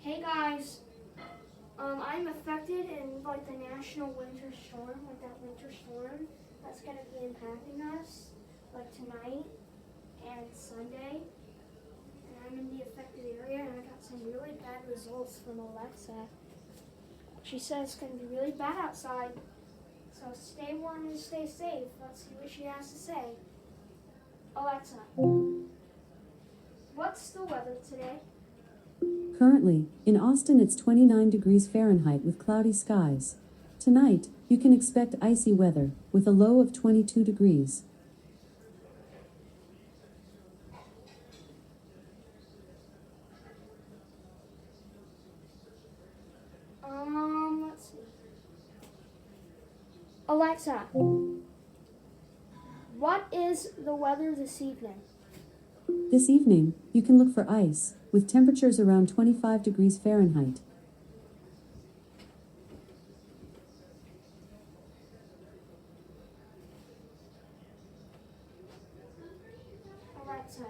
Hey guys, I'm affected in like the national winter storm, like that winter storm that's gonna be impacting us like tonight and Sunday. And I'm in the affected area and I got some really bad results from Alexa. She says it's gonna be really bad outside. So stay warm and stay safe. Let's see what she has to say. Alexa, what's the weather today? Currently, in Austin it's 29 degrees Fahrenheit with cloudy skies. Tonight, you can expect icy weather, with a low of 22 degrees. Let's see. Alexa, what is the weather this evening? This evening, you can look for ice, with temperatures around 25 degrees Fahrenheit. Alexa,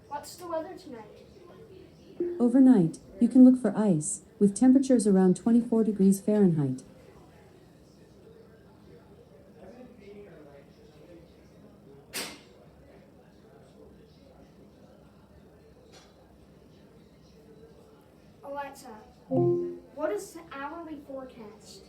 what's the weather tonight? Overnight, you can look for ice, with temperatures around 24 degrees Fahrenheit. Alexa, what is the hourly forecast?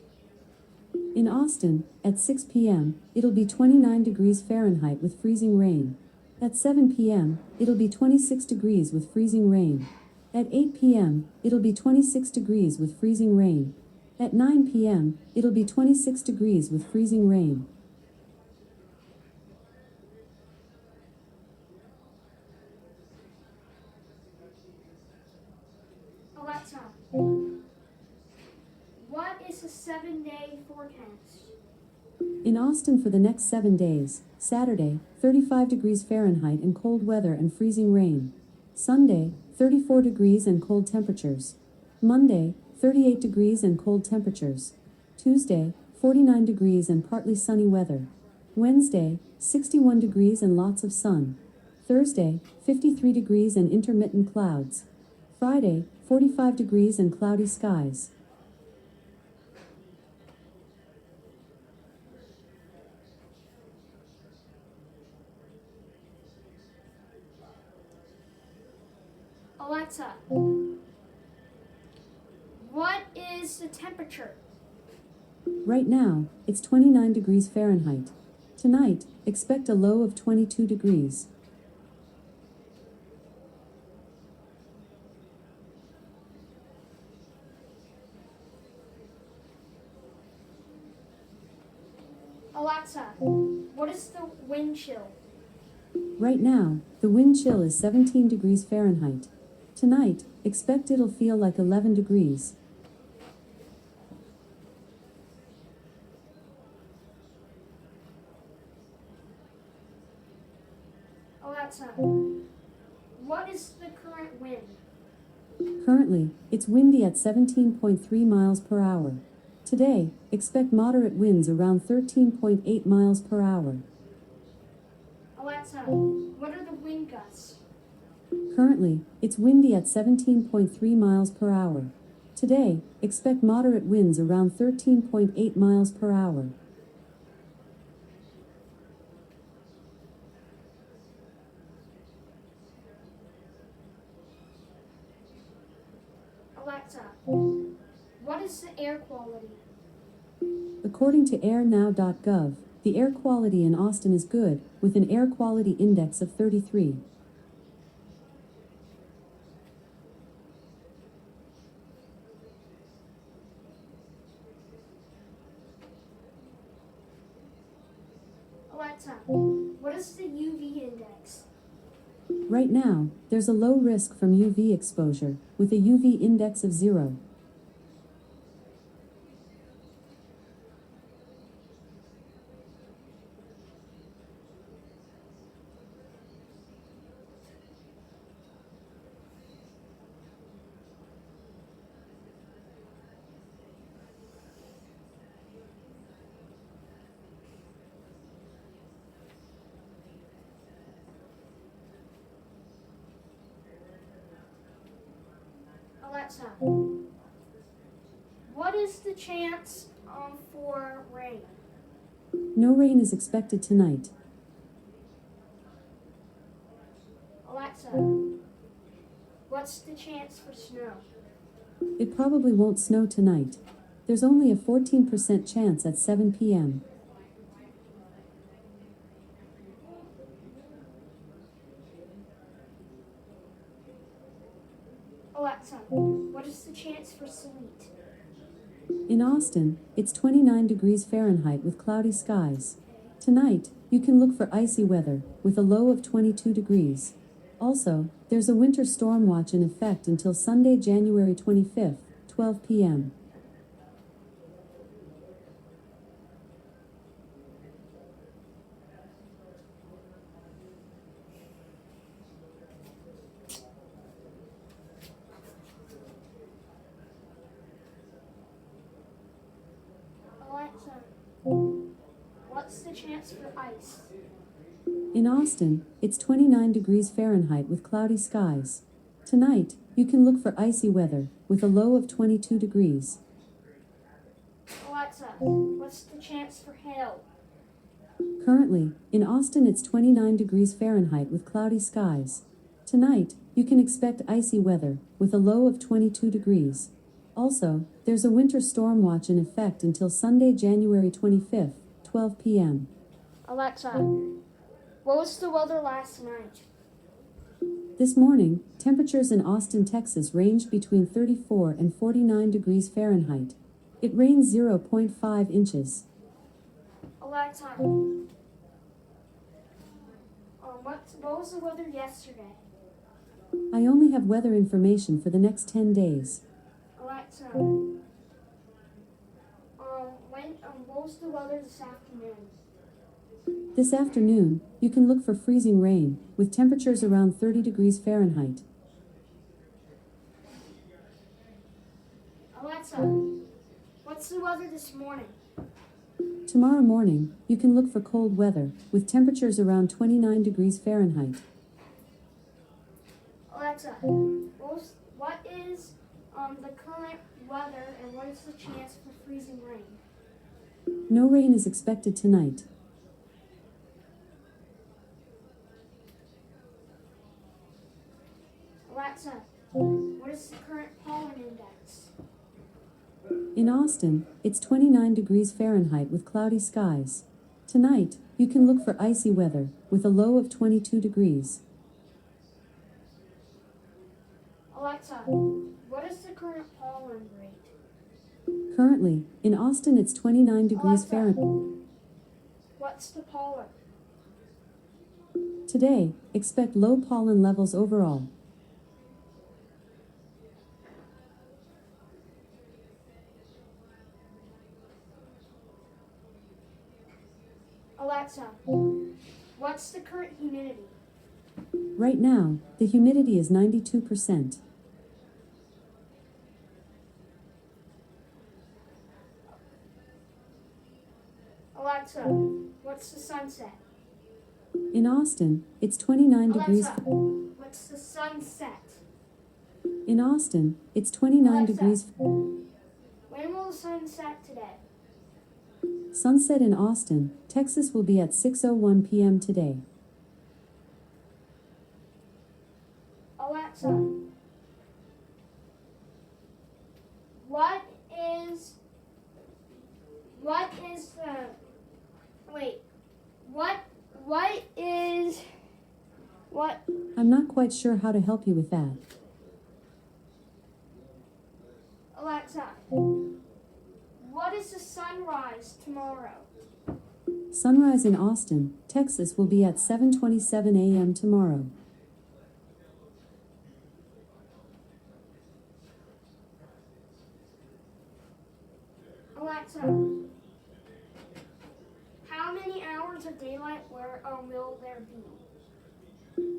In Austin, at 6 p.m., it'll be 29 degrees Fahrenheit with freezing rain. At 7 p.m., it'll be 26 degrees with freezing rain. At 8 p.m., it'll be 26 degrees with freezing rain. At 9 p.m., it'll be 26 degrees with freezing rain. Alexa, what is the 7-day forecast? In Austin for the next 7 days, Saturday, 35 degrees Fahrenheit and cold weather and freezing rain. Sunday, 34 degrees and cold temperatures. Monday, 38 degrees and cold temperatures. Tuesday, 49 degrees and partly sunny weather. Wednesday, 61 degrees and lots of sun. Thursday, 53 degrees and intermittent clouds. Friday, 45 degrees and cloudy skies. Alexa, what is the temperature? Right now, it's 29 degrees Fahrenheit. Tonight, expect a low of 22 degrees. Alexa, what is the wind chill? Right now, the wind chill is 17 degrees Fahrenheit. Tonight, expect it'll feel like 11 degrees. Alexa, what is the current wind? Currently, it's windy at 17.3 miles per hour. Today, expect moderate winds around 13.8 miles per hour. Alexa, what are the wind gusts? Currently, it's windy at 17.3 miles per hour. Today, expect moderate winds around 13.8 miles per hour. Alexa, what is the air quality? According to airnow.gov, the air quality in Austin is good, with an air quality index of 33. Alexa, what is the UV index? Right now, there's a low risk from UV exposure, with a UV index of 0. Alexa, what is the chance for rain? No rain is expected tonight. Alexa, what's the chance for snow? It probably won't snow tonight. There's only a 14% chance at 7 p.m. Alexa, what is the chance for sleet? In Austin, it's 29 degrees Fahrenheit with cloudy skies. Tonight, you can look for icy weather, with a low of 22 degrees. Also, there's a winter storm watch in effect until Sunday, January 25th, 12 p.m. Alexa, what's the chance for ice? In Austin, it's 29 degrees Fahrenheit with cloudy skies. Tonight, you can look for icy weather, with a low of 22 degrees. Alexa, what's the chance for hail? Currently, in Austin, it's 29 degrees Fahrenheit with cloudy skies. Tonight, you can expect icy weather, with a low of 22 degrees. Also, there's a winter storm watch in effect until Sunday, January 25th, 12 p.m. Alexa, what was the weather last night? This morning, temperatures in Austin, Texas ranged between 34 and 49 degrees Fahrenheit. It rained 0.5 inches. Alexa, what was the weather yesterday? I only have weather information for the next 10 days. Alexa, what was the weather this afternoon? This afternoon, you can look for freezing rain, with temperatures around 30 degrees Fahrenheit. Alexa, what's the weather this morning? Tomorrow morning, you can look for cold weather, with temperatures around 29 degrees Fahrenheit. Alexa, what is the current weather and what is the chance for freezing rain? No rain is expected tonight. Alexa, what is the current pollen index? In Austin, it's 29 degrees Fahrenheit with cloudy skies. Tonight, you can look for icy weather, with a low of 22 degrees. Alexa, what is the current pollen rate? Currently, in Austin, it's 29 degrees Alexa, Fahrenheit. what's the pollen? Today, expect low pollen levels overall. Alexa, what's the current humidity? Right now, the humidity is 92%. Alexa, what's the sunset? In Austin, it's 29 degrees. Alexa, what's the sunset? In Austin, it's 29 Alexa, degrees. when will the sun set today? Sunset in Austin, Texas will be at 6:01 p.m. today. Alexa, what is the wait? What is what? I'm not quite sure how to help you with that. Alexa, what is the sunrise tomorrow? Sunrise in Austin, Texas will be at 7:27 a.m. tomorrow. Alexa, how many hours of daylight will there be?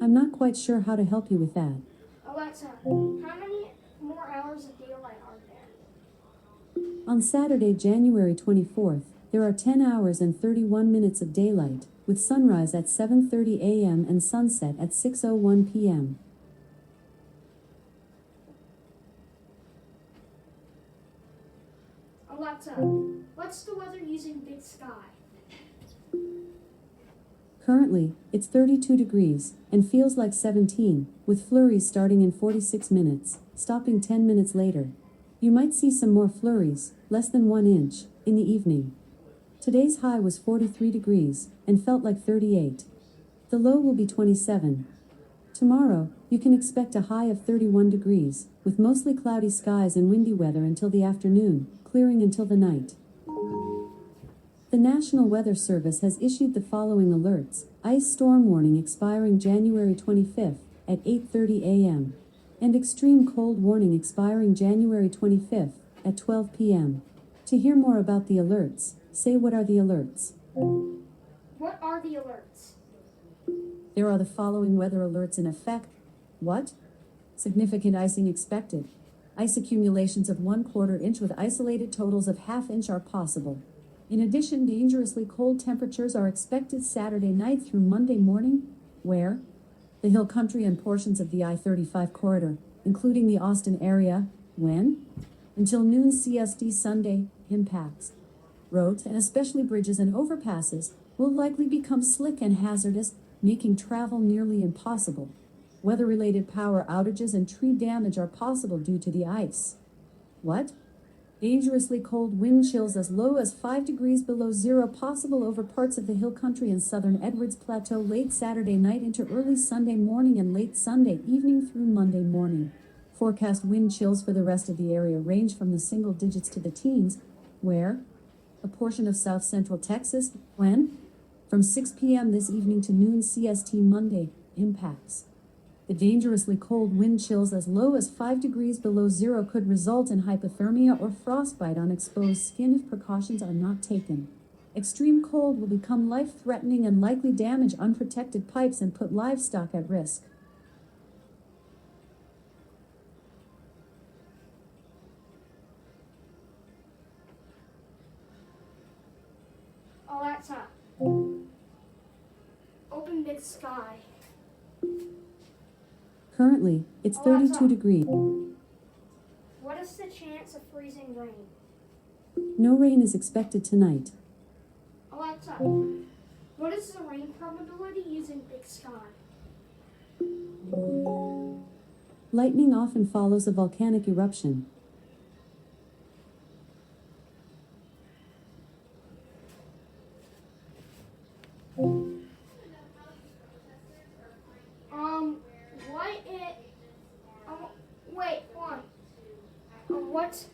I'm not quite sure how to help you with that. Alexa, how many more hours of daylight are there? On Saturday, January 24th, there are 10 hours and 31 minutes of daylight, with sunrise at 7:30 a.m. and sunset at 6:01 p.m. Alexa, what's the weather using Big Sky? Currently, it's 32 degrees and feels like 17, with flurries starting in 46 minutes, stopping 10 minutes later. You might see some more flurries, less than 1 inch, in the evening. Today's high was 43 degrees and felt like 38. The low will be 27. Tomorrow, you can expect a high of 31 degrees, with mostly cloudy skies and windy weather until the afternoon, clearing until the night. The National Weather Service has issued the following alerts: ice storm warning expiring January 25th at 8:30 a.m. and extreme cold warning expiring January 25th at 12 p.m. To hear more about the alerts, say what are the alerts? What are the alerts? There are the following weather alerts in effect. What? Significant icing expected. Ice accumulations of 1/4 inch with isolated totals of 1/2 inch are possible. In addition, dangerously cold temperatures are expected Saturday night through Monday morning. Where? The Hill Country and portions of the I-35 corridor, including the Austin area. When? Until noon CST Sunday. Impacts. Roads, and especially bridges and overpasses, will likely become slick and hazardous, making travel nearly impossible. Weather-related power outages and tree damage are possible due to the ice. What? Dangerously cold wind chills as low as 5 degrees below zero possible over parts of the Hill Country and southern Edwards Plateau late Saturday night into early Sunday morning and late Sunday evening through Monday morning. Forecast wind chills for the rest of the area range from the single digits to the teens. Where? A portion of south central Texas. When? From 6 p.m. this evening to noon CST Monday. Impacts. The dangerously cold wind chills as low as 5 degrees below zero could result in hypothermia or frostbite on exposed skin if precautions are not taken. Extreme cold will become life-threatening and likely damage unprotected pipes and put livestock at risk. Alexa, open Big Sky. Currently, it's 32 degrees. What is the chance of freezing rain? No rain is expected tonight. Alexa, what is the rain probability using Big Sky? Lightning often follows a volcanic eruption.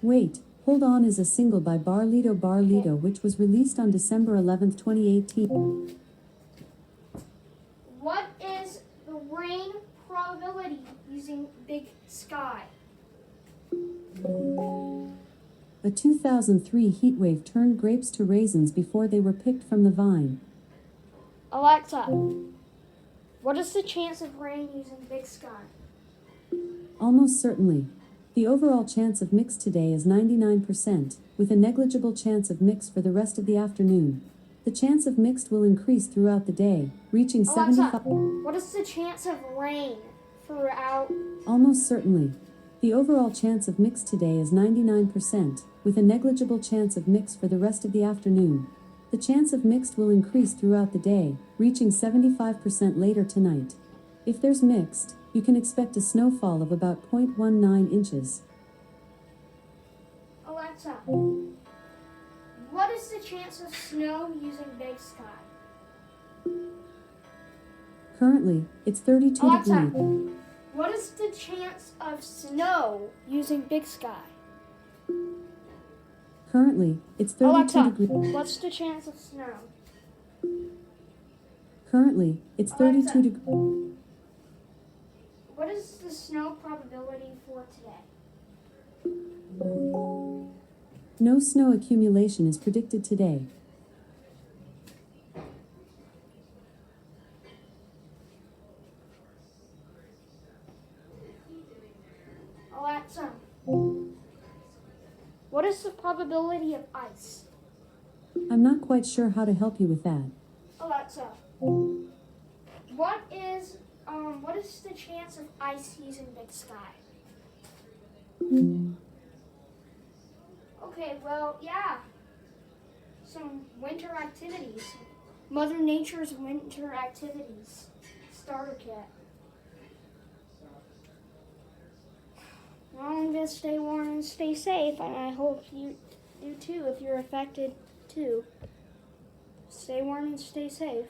Wait, Hold On is a single by Barlito, which was released on December 11, 2018. What is the rain probability using Big Sky? A 2003 heatwave turned grapes to raisins before they were picked from the vine. Alexa, what is the chance of rain using Big Sky? Almost certainly. The overall chance of mix today is 99%, with a negligible chance of mix for the rest of the afternoon. The chance of mixed will increase throughout the day, reaching Alexa, 75. what is the chance of rain throughout? Almost certainly. The overall chance of mix today is 99%, with a negligible chance of mix for the rest of the afternoon. The chance of mixed will increase throughout the day, reaching 75% later tonight. If there's mixed, you can expect a snowfall of about 0.19 inches. Alexa, what is the chance of snow using Big Sky? Currently, it's 32 Alexa, degrees. what is the chance of snow using Big Sky? Currently, it's 32 Alexa, degrees. what's the chance of snow? Currently, it's 32 Alexa, degrees. what is the snow probability for today? No snow accumulation is predicted today. Alexa, what is the probability of ice? I'm not quite sure how to help you with that. Alexa, what is the chance of ice using Big Sky? Okay, well, yeah. Some winter activities. Mother Nature's winter activities. Starter kit. Well, I'm gonna stay warm and stay safe, and I hope you do too if you're affected too. Stay warm and stay safe.